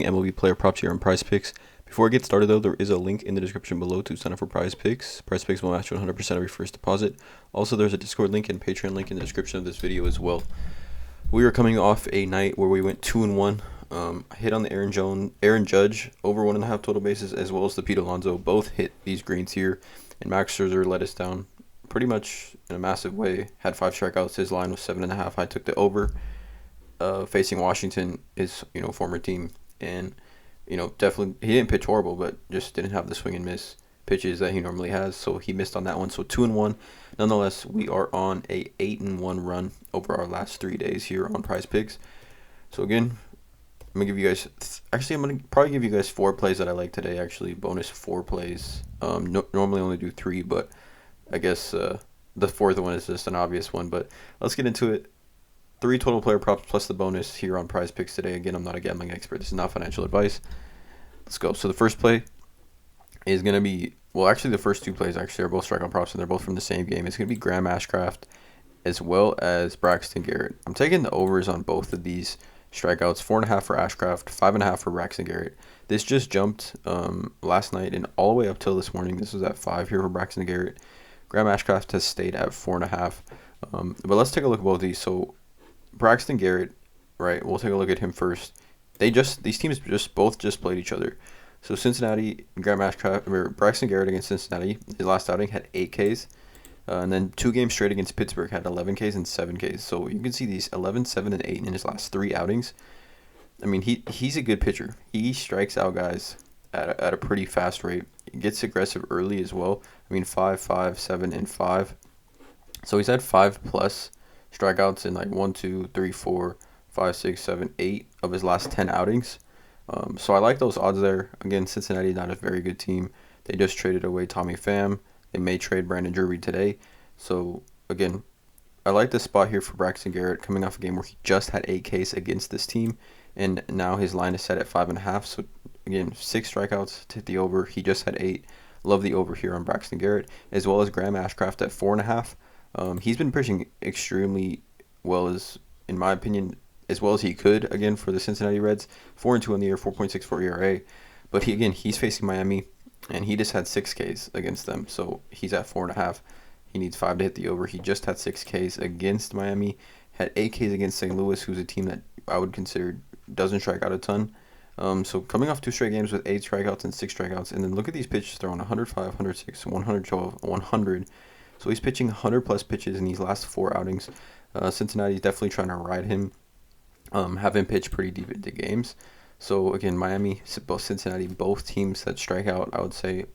MLB player props here on PrizePicks. Before I get started though, there is a link in the description below to sign up for PrizePicks. PrizePicks will match you 100% of your first deposit. Also, there's a Discord link and Patreon link in the description of this video as well. We are coming off a night where we went 2-1. I hit on the Aaron Judge over 1.5 total bases, as well as the Pete Alonso. Both hit these greens here, and Max Scherzer let us down pretty much in a massive way. Had 5 strikeouts. His line was 7.5. I took the over. Facing Washington, his former team, and definitely he didn't pitch horrible, but just didn't have the swing and miss pitches that he normally has, so he missed on that one. So 2-1. Nonetheless, we are on a 8-1 run over our last 3 days here on PrizePicks. So again, I'm gonna give you guys. I'm gonna probably give you guys 4 plays that I like today. Actually, bonus 4 plays. Normally only do 3, but I guess the 4th one is just an obvious one. But let's get into it. 3 total player props plus the bonus here on PrizePicks today. Again, I'm not a gambling expert. This is not financial advice. Let's go. So the first play is going to be, well, actually the first 2 plays actually are both strikeout props, and they're both from the same game. It's going to be Graham Ashcraft as well as Braxton Garrett. I'm taking the overs on both of these strikeouts. 4.5 for Ashcraft, 5.5 for Braxton Garrett. This just jumped last night and all the way up till this morning. This was at 5 here for Braxton Garrett. Graham Ashcraft has stayed at 4.5. But let's take a look at both of these. So Braxton Garrett, right? We'll take a look at him first. These teams both played each other. So Cincinnati, Braxton Garrett against Cincinnati, his last outing had 8 Ks, and then 2 games straight against Pittsburgh had 11 Ks and 7 Ks. So you can see these 11, 7, and 8 in his last 3 outings. I mean, he's a good pitcher. He strikes out guys at a pretty fast rate. He gets aggressive early as well. I mean, 5, 5, 7, and 5. So he's had 5 plus strikeouts in like 1, 2, 3, 4, 5, 6, 7, 8 of his last 10 outings. So I like those odds there. Again, Cincinnati is not a very good team. They just traded away Tommy Pham. They may trade Brandon Drury today. So again, I like this spot here for Braxton Garrett coming off a game where he just had 8 Ks against this team, and now his line is set at 5.5. So again, 6 strikeouts to hit the over. He just had 8. Love the over here on Braxton Garrett, as well as Graham Ashcraft at 4.5. He's been pitching extremely well, in my opinion, as well as he could, again, for the Cincinnati Reds. 4-2 on the year, 4.64 ERA. But he's facing Miami, and he just had 6 Ks against them. So he's at 4.5. He needs 5 to hit the over. He just had 6 Ks against Miami. Had 8 Ks against St. Louis, who's a team that I would consider doesn't strike out a ton. So coming off 2 straight games with 8 strikeouts and 6 strikeouts. And then look at these pitches thrown: 105, 106, 112, 100. So he's pitching 100-plus pitches in these last 4 outings. Cincinnati's definitely trying to ride him, have him pitch pretty deep into games. So, again, Miami, both Cincinnati, both teams that strike out, I would say,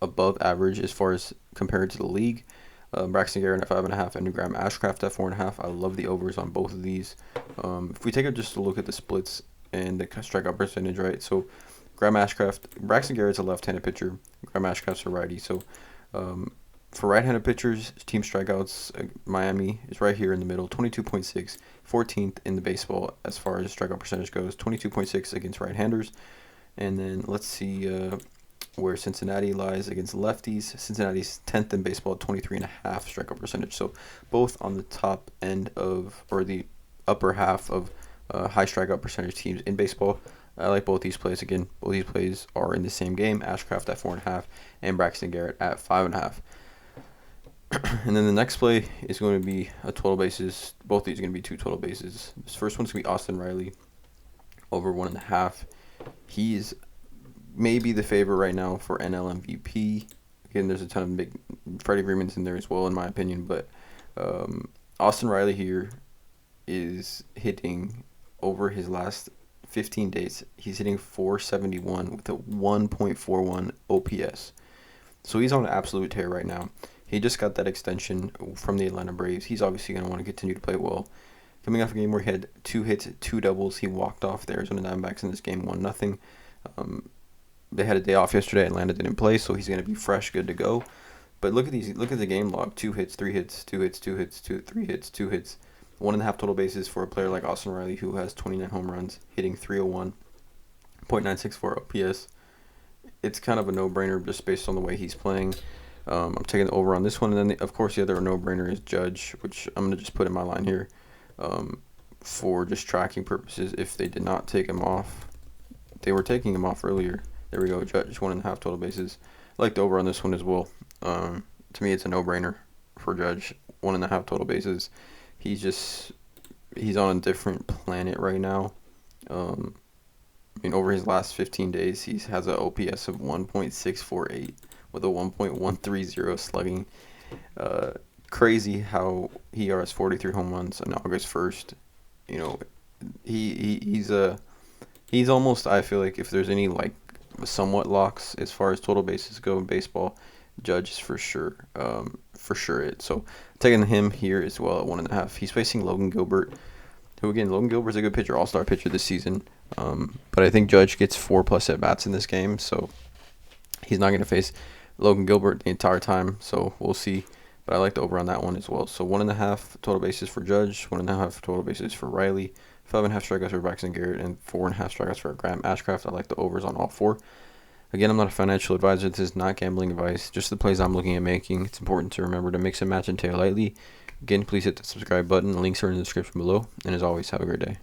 above average as far as compared to the league. Braxton Garrett at 5.5 and Graham Ashcraft at 4.5. I love the overs on both of these. If we take just a look at the splits and the strikeout percentage, right? So, Braxton Garrett's a left-handed pitcher. Graham Ashcraft's a righty. So, for right-handed pitchers, team strikeouts, Miami is right here in the middle, 22.6, 14th in the baseball as far as strikeout percentage goes, 22.6 against right-handers. And then let's see where Cincinnati lies against lefties. Cincinnati's 10th in baseball at 23.5 strikeout percentage. So both on the top end of, or the upper half of high strikeout percentage teams in baseball. I like both these plays. Again, both these plays are in the same game. Ashcraft at 4.5 and Braxton Garrett at 5.5. And then the next play is going to be a total bases. Both these are going to be 2 total bases. This first one's going to be Austin Riley over 1.5. He's maybe the favorite right now for NL MVP. Again, there's a ton of big Freddie Freeman's in there as well, in my opinion. But Austin Riley here is hitting over his last 15 days. He's hitting 471 with a 1.41 OPS. So he's on an absolute tear right now. He just got that extension from the Atlanta Braves. He's obviously going to want to continue to play well. Coming off a game where he had 2 hits, 2 doubles, he walked off the Arizona Diamondbacks in this game 1-0. They had a day off yesterday. Atlanta didn't play, so he's going to be fresh, good to go. But look at these. Look at the game log: 2 hits, 3 hits, 2 hits, 2 hits, 3 hits, 2 hits. 1.5 total bases for a player like Austin Riley, who has 29 home runs, hitting 301, .964 OPS. It's kind of a no-brainer just based on the way he's playing. I'm taking the over on this one. And then, of course, the other no-brainer is Judge, which I'm going to just put in my line here for just tracking purposes. If they did not take him off, they were taking him off earlier. There we go. Judge 1.5 total bases. I like the over on this one as well. To me, it's a no-brainer for Judge. 1.5 total bases. He's on a different planet right now. Over his last 15 days, he has an OPS of 1.648 with a 1.130 slugging. Crazy how he has 43 home runs on August 1st. He's almost, I feel like, if there's any like somewhat locks as far as total bases go in baseball, Judge is for sure it. So taking him here as well at 1.5. He's facing Logan Gilbert, who again, Logan Gilbert's a good pitcher, all-star pitcher this season. But I think Judge gets 4+ at bats in this game, so he's not going to face Logan Gilbert the entire time. So we'll see. But I like the over on that one as well. So 1.5 total bases for Judge, 1.5 total bases for Riley, 5.5 strikeouts for Braxton Garrett, and 4.5 strikeouts for Graham Ashcraft. I like the overs on all 4. Again, I'm not a financial advisor. This is not gambling advice. Just the plays I'm looking at making. It's important to remember to mix and match and tail lightly. Again, please hit the subscribe button. The links are in the description below. And as always, have a great day.